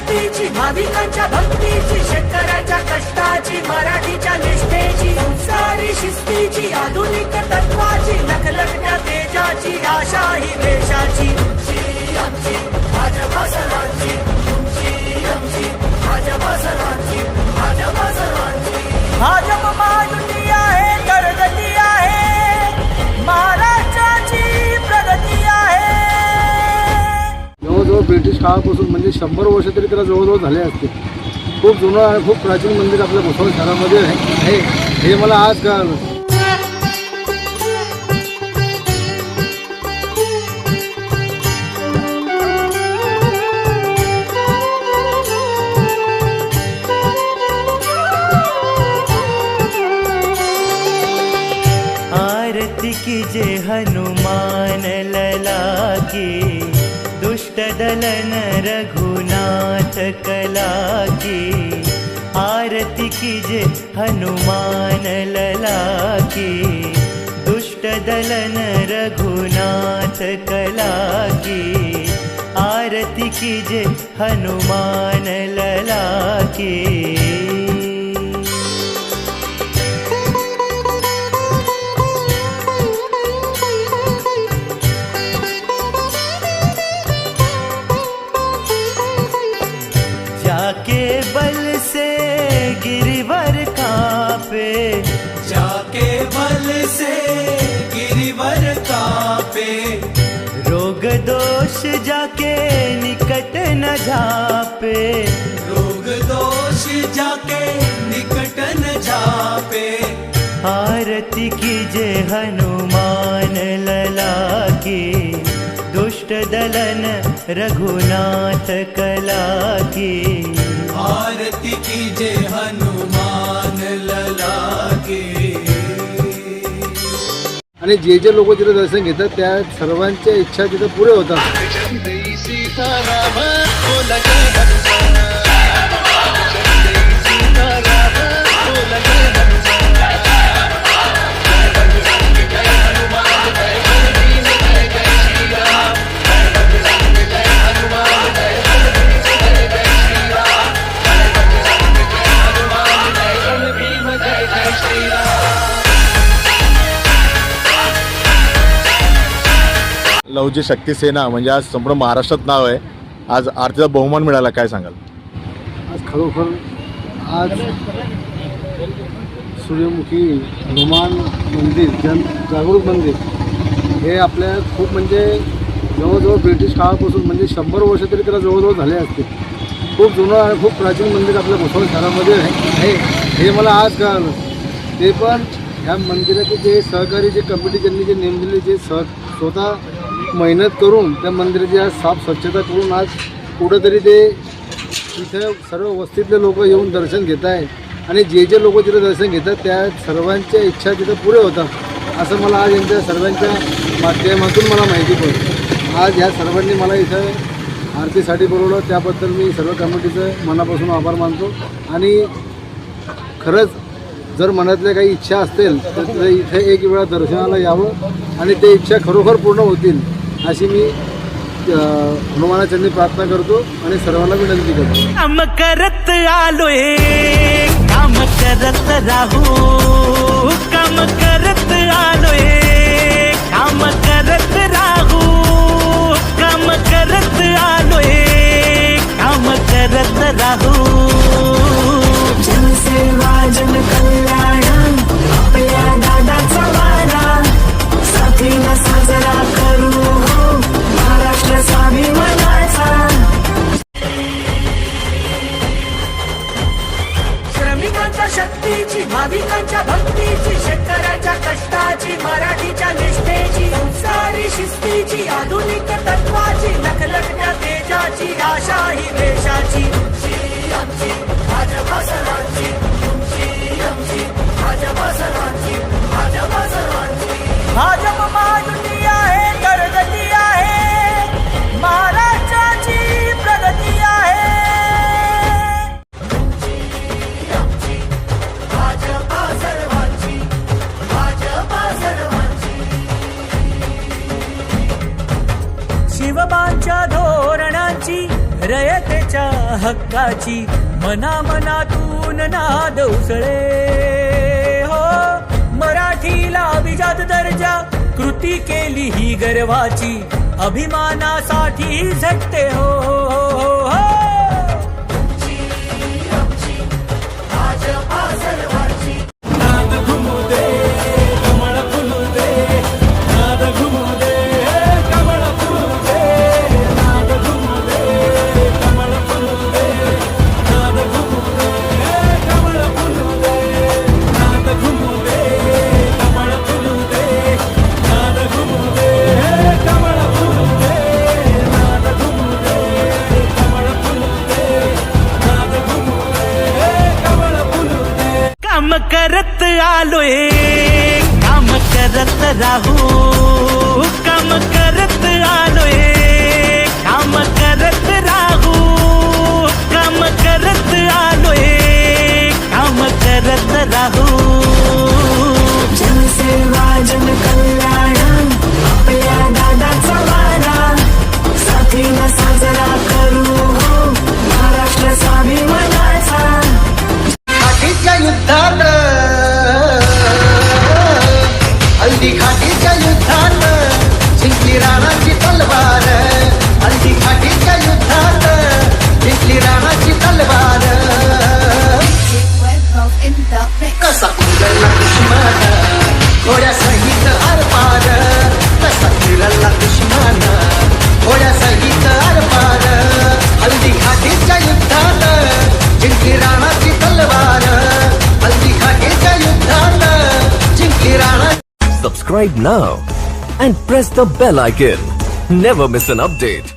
शक्तीची, भाविकांच्या भक्तीची, शेतकऱ्याच्या कष्टाची, मराठीच्या निष्ठेची, संस्कारी शिस्तीची, आधुनिक तत्वाची, लखलखत्या तेजाची, आशा ही देशाची. आमची भाजपा सर्वांची, तुमची आमची भाजपा सर्वांची, भाजपा सर्वांची. भाजप महायुती आहे, प्रगती आहे, महाराष्ट्राची प्रगती आहे. जवळजवळ ब्रिटिश काळापासून म्हणजे 100 वर्ष तरी त्याला जवळजवळ झाले असते. खूप जुनं आणि खूप प्राचीन मंदिर आपल्या भुसावळ शहरामध्ये आहे हे मला आज कळालं. आरती कीजे हनुमान लला की, दुष्ट दलन रघुनाथ कला की. आरती कीजे हनुमान लला की, दुष्ट दलन रघुनाथ कला की. आरती कीजे हनुमान लला की. जाके बल से गिरिवर कांपे, जाके बल से गिरिवर कांपे. रोग दोष जाके निकट न झापे, रोग दोष जाके निकट न झापे. आरती कीजे हनुमान लला की, दुष्ट दलन रघुनाथ कला की. आरती कीजे हनुमान लला की. आणि जे लोक तिथे दर्शन घेतात त्या सर्वांच्या इच्छा तिथे पुरे होतात. लवजी शक्ती सेना म्हणजे आज संपूर्ण महाराष्ट्रात नाव आहे. आज आरतीचा बहुमान मिळाला, काय सांगाल? आज खरोखर आज सूर्यमुखी हनुमान मंदिर, जागरूक मंदिर हे आपल्या खूप म्हणजे जवळजवळ ब्रिटिश काळापासून म्हणजे 100 वर्ष तरी त्याला जवळजवळ झाले असते. खूप जुनं आणि खूप प्राचीन मंदिर आपल्या भुसावळ शहरामध्ये आहे हे मला आज कळालं. ते पण ह्या मंदिराचे जे सहकारी जे कमिटी ज्यांनी जे नेमलेले जे स्वतः मेहनत करून त्या मंदिराची आज साफ स्वच्छता करून आज कुठंतरी ते इथं सर्व वस्तीतले लोक येऊन दर्शन घेत आहे. आणि जे लोक तिथे दर्शन घेतात त्या सर्वांच्या इच्छा तिथं पुरे होतात असं मला आज यांच्या सर्वांच्या माध्यमातून मला माहिती पडली. आज ह्या सर्वांनी मला इथं आरतीसाठी बोलवलं, त्याबद्दल मी सर्व कमिटीचं मनापासून आभार मानतो. आणि खरंच जर मनातल्या काही इच्छा असतील तर इथे एक वेळा दर्शनाला यावं आणि ते इच्छा खरोखर पूर्ण होतील अशी मी हनुमानाच्यांनी प्रार्थना करतो आणि सर्वांना विनंती करतो. काम करत आलोय, काम करत राहू, काम करत आलोय, काम करत राहू, काम करत आलोय, काम करत राहू. जनसेवा जनकल्याण आपल्या दादाचा वारा, साथीला साजरा करू हो महाराष्ट्र स्वाभिमानाचा. श्रमिकांच्या शक्तीची, भाविकांच्या भक्तीची, शेतकऱ्याच्या कष्टाची, मराठीच्या निष्ठेची, संस्कारी शिस्तीची, आधुनिक तत्वाची, लखलखत्या तेजाची, आशा ही देशाची. आमची भाजपा सर्वांची, तुमची आमची भाजपा सर्वांची, भाजपा सर्वांची. भाजप महायुती आहे, प्रगती आहे, महाराष्ट्राची प्रगती आहे. आमची भाजपा सर्वांची, भाजपा सर्वांची. शिवबांच्या धोरणांची, रयतेच्या हक्काची मनामनातून नाद उसळे हो मराठीला अभिजात दर्जा कृती केली ही गर्वाची अभिमानासाठी झटते हो भाजपा सर्वांची नाद घुमू दे कमळ फुलू दे नाद घुमू दे कमळ फुलू दे नाद घुमू दे कमळ फुलू दे नाद घुमू दे कमळ फुलू दे नाद घुमू दे कमळ फुलू दे नाद घुमू दे कमळ फुलू दे नाद घुमू दे कमळ फुलू दे नाद घुमू दे कमळ फुलू दे काम करत आलोय काम करत राहू काम करत आलोय काम करत राहू काम करत आलोय काम करत राहू जनसेवा जनकल्याण आपल्या दादाचा वारा साथीला साजरा करू हो महाराष्ट्र स्वाभिमानाचा घाटीच्या युद्धात हल्दी घाटीच्या युद्धात जिंकली राणाची तलवार हल्दी घाटीच्या युद्धात जिंकली राणाची तलवार कसा कुरला दुश्मन घोड्यासहित आरपार कसा कुरला दुश्मन घोड्यासहित आरपार हल्दी घाटीच्या युद्धात जिंकली राणाची तलवार हल्दी घाटीच्या युद्धात जिंकली Rana Subscribe now and press the bell icon. Never miss an update.